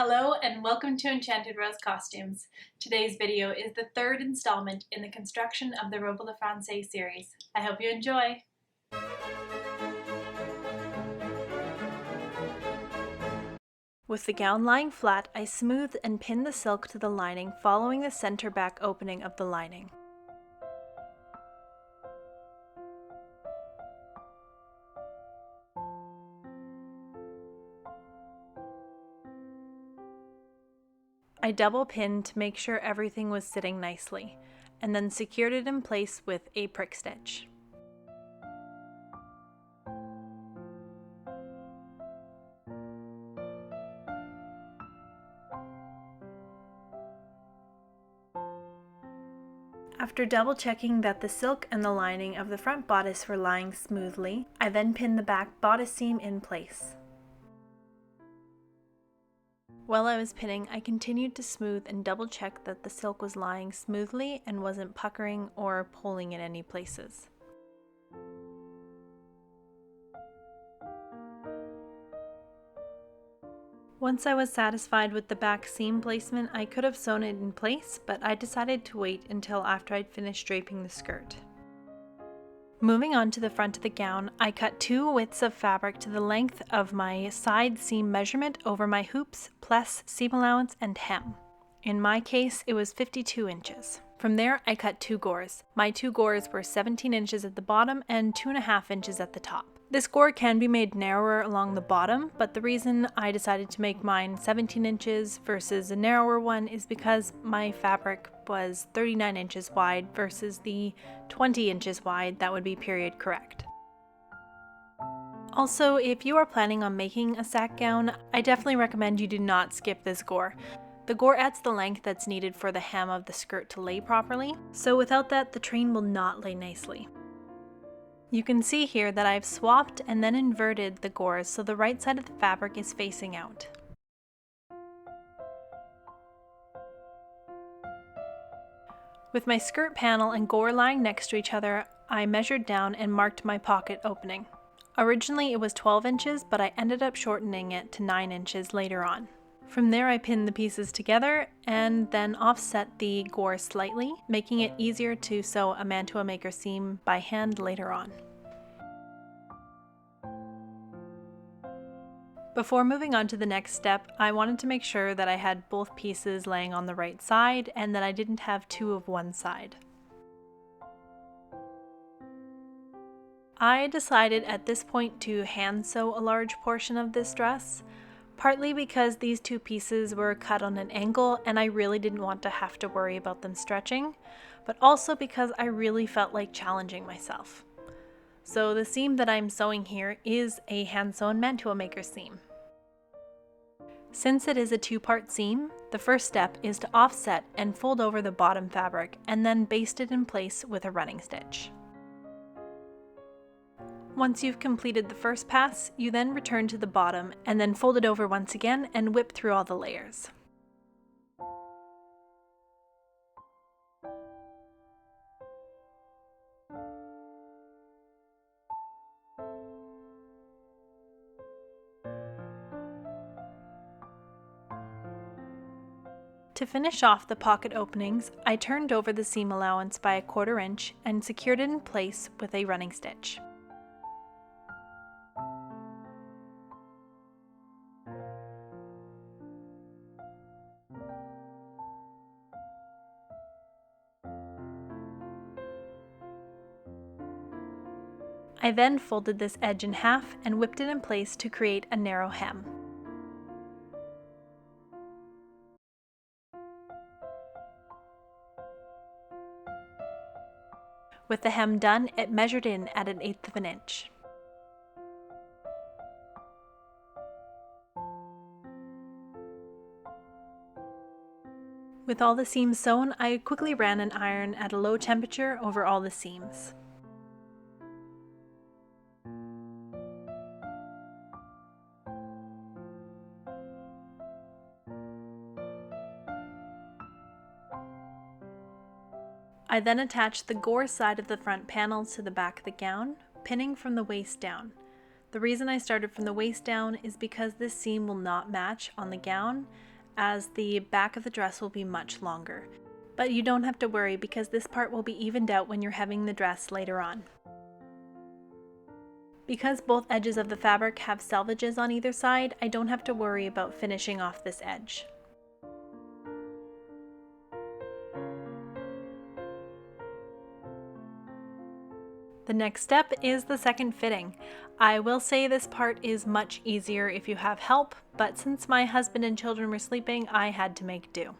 Hello and welcome to Enchanted Rose Costumes. Today's video is the third installment in the construction of the Robealafrancaise series. I hope you enjoy! With the gown lying flat, I smoothed and pinned the silk to the lining following the center back opening of the lining. I double pinned to make sure everything was sitting nicely, and then secured it in place with a prick stitch. After double checking that the silk and the lining of the front bodice were lying smoothly, I then pinned the back bodice seam in place. While I was pinning, I continued to smooth and double check that the silk was lying smoothly and wasn't puckering or pulling in any places. Once I was satisfied with the back seam placement, I could have sewn it in place, but I decided to wait until after I'd finished draping the skirt. Moving on to the front of the gown, I cut 2 widths of fabric to the length of my side seam measurement over my hoops, plus seam allowance and hem. In my case, it was 52 inches. From there, I cut 2 gores. My 2 gores were 17 inches at the bottom and 2.5 inches at the top. This gore can be made narrower along the bottom, but the reason I decided to make mine 17 inches versus a narrower one is because my fabric was 39 inches wide versus the 20 inches wide that would be period correct. Also, if you are planning on making a sack gown, I definitely recommend you do not skip this gore. The gore adds the length that's needed for the hem of the skirt to lay properly, so without that the train will not lay nicely. You can see here that I've swapped and then inverted the gores so the right side of the fabric is facing out. With my skirt panel and gore lying next to each other, I measured down and marked my pocket opening. Originally it was 12 inches, but I ended up shortening it to 9 inches later on. From there I pinned the pieces together and then offset the gore slightly, making it easier to sew a mantua maker seam by hand later on. Before moving on to the next step, I wanted to make sure that I had both pieces laying on the right side and that I didn't have 2 of one side. I decided at this point to hand sew a large portion of this dress, partly because these 2 pieces were cut on an angle and I really didn't want to have to worry about them stretching, but also because I really felt like challenging myself. So the seam that I'm sewing here is a hand-sewn mantua maker seam. Since it is a 2-part seam, the first step is to offset and fold over the bottom fabric and then baste it in place with a running stitch. Once you've completed the first pass, you then return to the bottom and then fold it over once again and whip through all the layers. To finish off the pocket openings, I turned over the seam allowance by 1/4 inch and secured it in place with a running stitch. I then folded this edge in half and whipped it in place to create a narrow hem. With the hem done, it measured in at 1/8 of an inch. With all the seams sewn, I quickly ran an iron at a low temperature over all the seams. I then attached the gore side of the front panels to the back of the gown, pinning from the waist down. The reason I started from the waist down is because this seam will not match on the gown, as the back of the dress will be much longer. But you don't have to worry because this part will be evened out when you're hemming the dress later on. Because both edges of the fabric have selvages on either side, I don't have to worry about finishing off this edge. The next step is the second fitting. I will say this part is much easier if you have help, but since my husband and children were sleeping, I had to make do.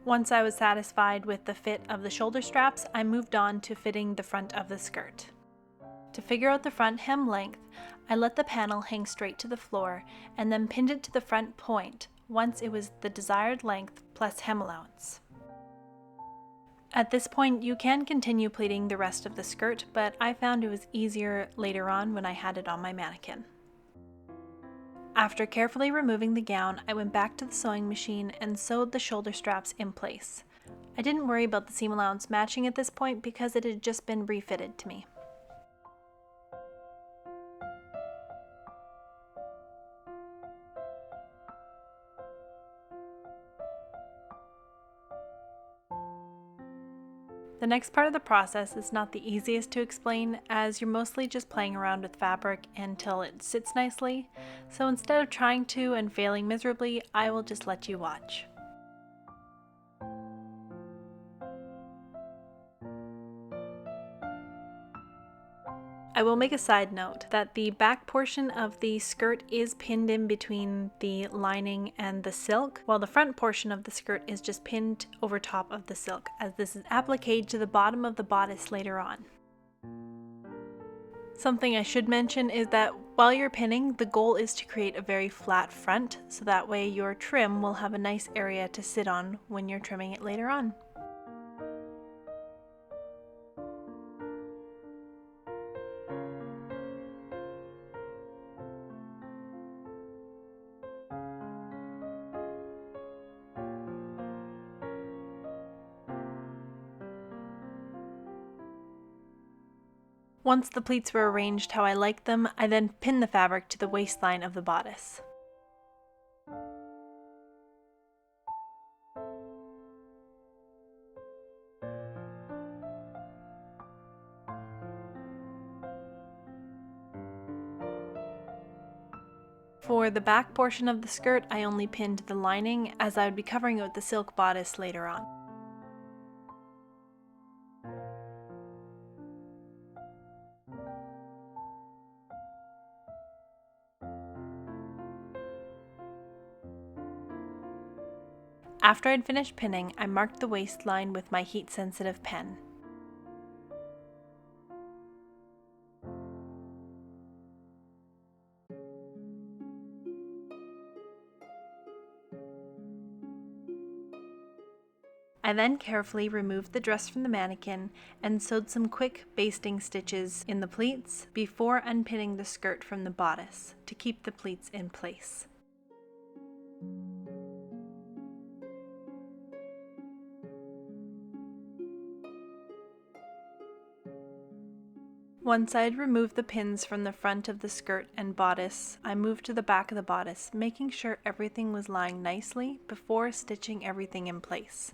Once I was satisfied with the fit of the shoulder straps, I moved on to fitting the front of the skirt. To figure out the front hem length, I let the panel hang straight to the floor and then pinned it to the front point once it was the desired length plus hem allowance. At this point, you can continue pleating the rest of the skirt, but I found it was easier later on when I had it on my mannequin. After carefully removing the gown, I went back to the sewing machine and sewed the shoulder straps in place. I didn't worry about the seam allowance matching at this point because it had just been refitted to me. The next part of the process is not the easiest to explain, as you're mostly just playing around with fabric until it sits nicely, so instead of trying to and failing miserably, I will just let you watch. I will make a side note that the back portion of the skirt is pinned in between the lining and the silk, while the front portion of the skirt is just pinned over top of the silk, as this is appliqued to the bottom of the bodice later on. Something I should mention is that while you're pinning, the goal is to create a very flat front, so that way your trim will have a nice area to sit on when you're trimming it later on. Once the pleats were arranged how I liked them, I then pinned the fabric to the waistline of the bodice. For the back portion of the skirt, I only pinned the lining, as I would be covering it with the silk bodice later on. After I'd finished pinning, I marked the waistline with my heat-sensitive pen. I then carefully removed the dress from the mannequin and sewed some quick basting stitches in the pleats before unpinning the skirt from the bodice to keep the pleats in place. Once I had removed the pins from the front of the skirt and bodice, I moved to the back of the bodice, making sure everything was lying nicely before stitching everything in place.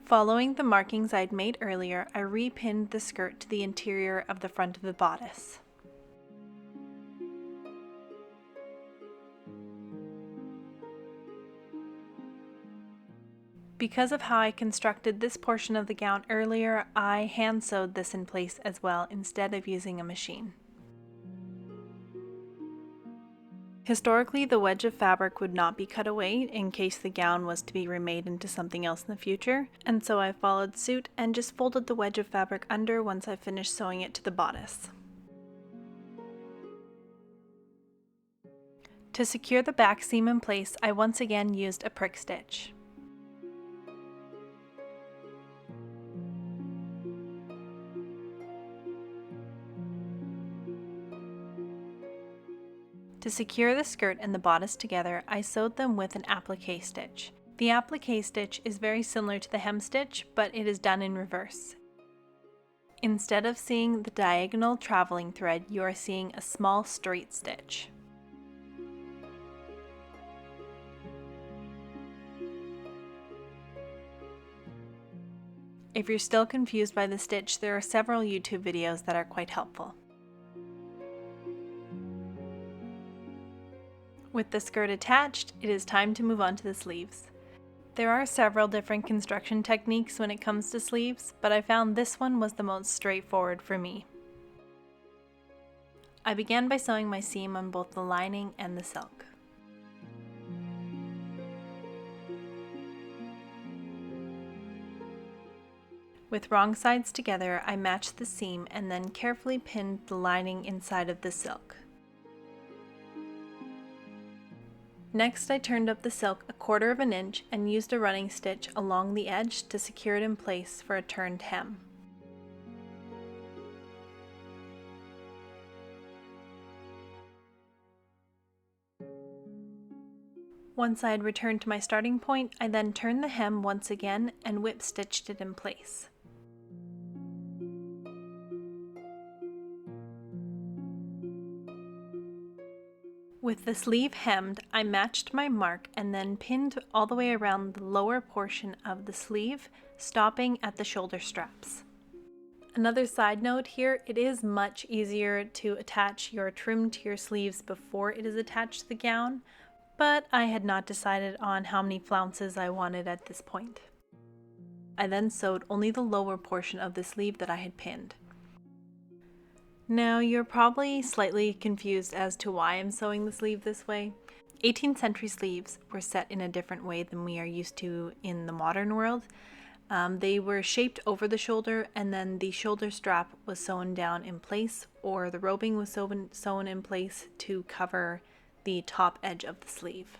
Following the markings I'd made earlier, I repinned the skirt to the interior of the front of the bodice. Because of how I constructed this portion of the gown earlier, I hand sewed this in place as well instead of using a machine. Historically, the wedge of fabric would not be cut away in case the gown was to be remade into something else in the future, and so I followed suit and just folded the wedge of fabric under once I finished sewing it to the bodice. To secure the back seam in place, I once again used a prick stitch. To secure the skirt and the bodice together, I sewed them with an applique stitch. The applique stitch is very similar to the hem stitch, but it is done in reverse. Instead of seeing the diagonal traveling thread, you are seeing a small straight stitch. If you're still confused by the stitch, there are several YouTube videos that are quite helpful. With the skirt attached, it is time to move on to the sleeves. There are several different construction techniques when it comes to sleeves, but I found this one was the most straightforward for me. I began by sewing my seam on both the lining and the silk. With wrong sides together, I matched the seam and then carefully pinned the lining inside of the silk. Next, I turned up the silk 1/4 of an inch and used a running stitch along the edge to secure it in place for a turned hem. Once I had returned to my starting point, I then turned the hem once again and whip stitched it in place. With the sleeve hemmed, I matched my mark and then pinned all the way around the lower portion of the sleeve, stopping at the shoulder straps. Another side note here, it is much easier to attach your trim to your sleeves before it is attached to the gown, but I had not decided on how many flounces I wanted at this point. I then sewed only the lower portion of the sleeve that I had pinned. Now, you're probably slightly confused as to why I'm sewing the sleeve this way. 18th century sleeves were set in a different way than we are used to in the modern world. They were shaped over the shoulder, and then the shoulder strap was sewn down in place, or the robing was sewn in place to cover the top edge of the sleeve.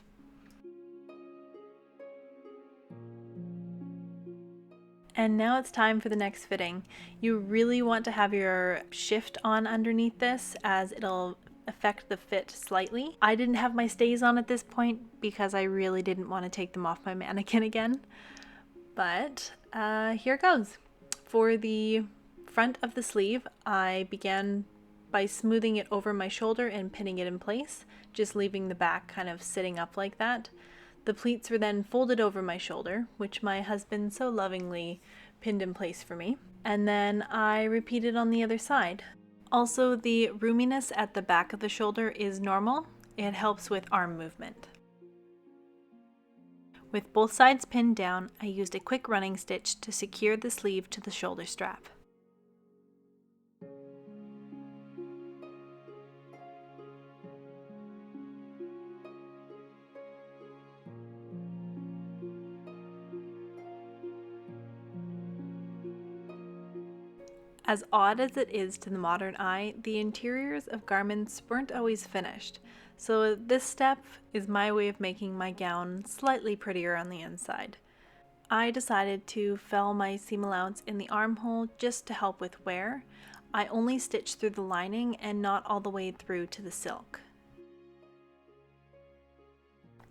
And now it's time for the next fitting. You really want to have your shift on underneath this, as it'll affect the fit slightly. I didn't have my stays on at this point because I really didn't want to take them off my mannequin again. But here goes. For the front of the sleeve, I began by smoothing it over my shoulder and pinning it in place, just leaving the back kind of sitting up like that. The pleats were then folded over my shoulder, which my husband so lovingly pinned in place for me, and then I repeated on the other side. Also, the roominess at the back of the shoulder is normal. It helps with arm movement. With both sides pinned down, I used a quick running stitch to secure the sleeve to the shoulder strap. As odd as it is to the modern eye, the interiors of garments weren't always finished, so this step is my way of making my gown slightly prettier on the inside. I decided to fell my seam allowance in the armhole just to help with wear. I only stitched through the lining and not all the way through to the silk.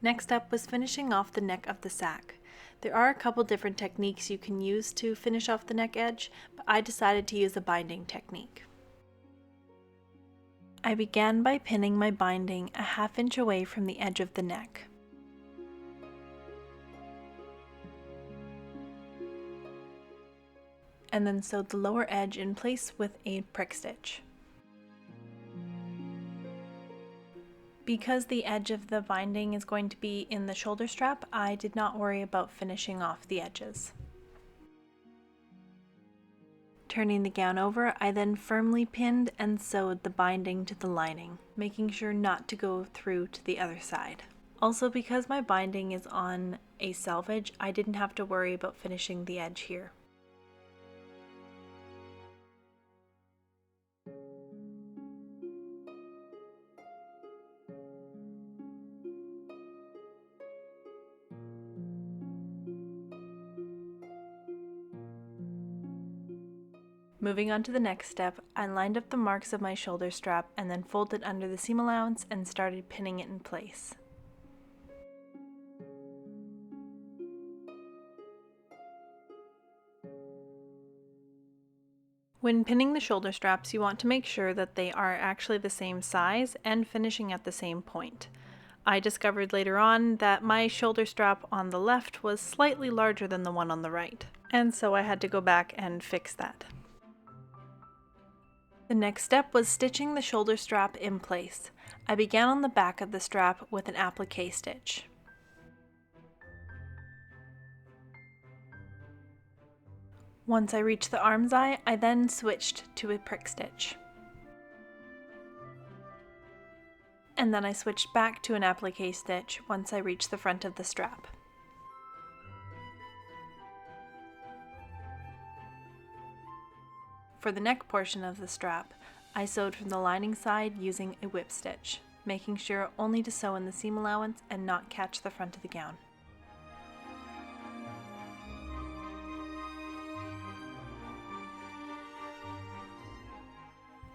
Next up was finishing off the neck of the sacque. There are a couple different techniques you can use to finish off the neck edge, but I decided to use a binding technique. I began by pinning my binding a 1/2 inch away from the edge of the neck. And then sewed the lower edge in place with a prick stitch. Because the edge of the binding is going to be in the shoulder strap, I did not worry about finishing off the edges. Turning the gown over, I then firmly pinned and sewed the binding to the lining, making sure not to go through to the other side. Also, because my binding is on a selvage, I didn't have to worry about finishing the edge here. Moving on to the next step, I lined up the marks of my shoulder strap and then folded under the seam allowance and started pinning it in place. When pinning the shoulder straps, you want to make sure that they are actually the same size and finishing at the same point. I discovered later on that my shoulder strap on the left was slightly larger than the one on the right, and so I had to go back and fix that. The next step was stitching the shoulder strap in place. I began on the back of the strap with an applique stitch. Once I reached the arm's eye, I then switched to a prick stitch. And then I switched back to an applique stitch once I reached the front of the strap. For the neck portion of the strap, I sewed from the lining side using a whip stitch, making sure only to sew in the seam allowance and not catch the front of the gown.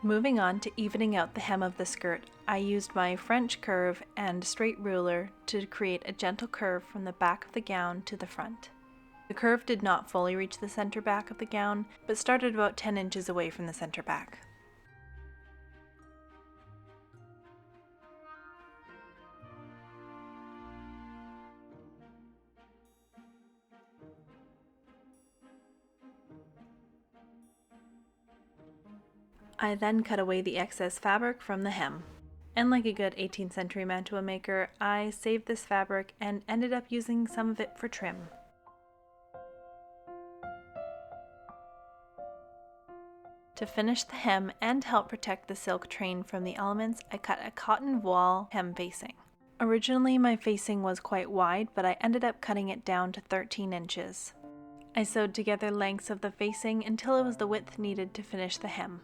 Moving on to evening out the hem of the skirt, I used my French curve and straight ruler to create a gentle curve from the back of the gown to the front. The curve did not fully reach the center back of the gown, but started about 10 inches away from the center back. I then cut away the excess fabric from the hem. And like a good 18th century mantua maker, I saved this fabric and ended up using some of it for trim. To finish the hem and help protect the silk train from the elements, I cut a cotton voile hem facing. Originally my facing was quite wide, but I ended up cutting it down to 13 inches. I sewed together lengths of the facing until it was the width needed to finish the hem.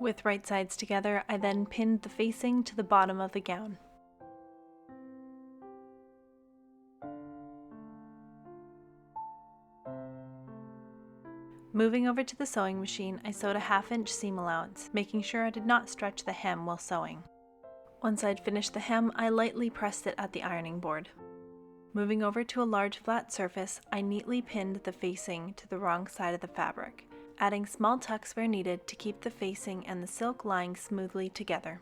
With right sides together, I then pinned the facing to the bottom of the gown. Moving over to the sewing machine, I sewed a 1/2 inch seam allowance, making sure I did not stretch the hem while sewing. Once I'd finished the hem, I lightly pressed it at the ironing board. Moving over to a large flat surface, I neatly pinned the facing to the wrong side of the fabric, adding small tucks where needed to keep the facing and the silk lying smoothly together.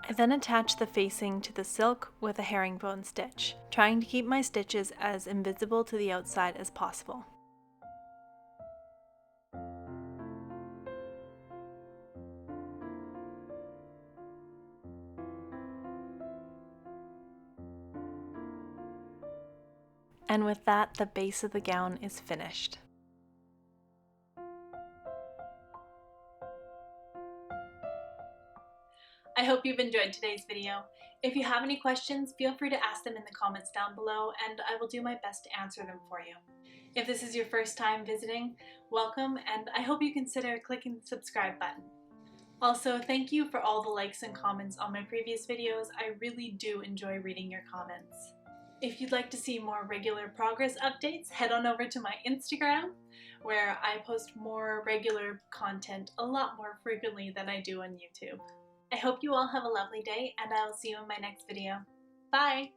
I then attached the facing to the silk with a herringbone stitch, trying to keep my stitches as invisible to the outside as possible. And with that, the base of the gown is finished. I hope you've enjoyed today's video. If you have any questions, feel free to ask them in the comments down below and I will do my best to answer them for you. If this is your first time visiting, welcome, and I hope you consider clicking the subscribe button. Also, thank you for all the likes and comments on my previous videos. I really do enjoy reading your comments. If you'd like to see more regular progress updates, head on over to my Instagram, where I post more regular content a lot more frequently than I do on YouTube. I hope you all have a lovely day, and I will see you in my next video. Bye!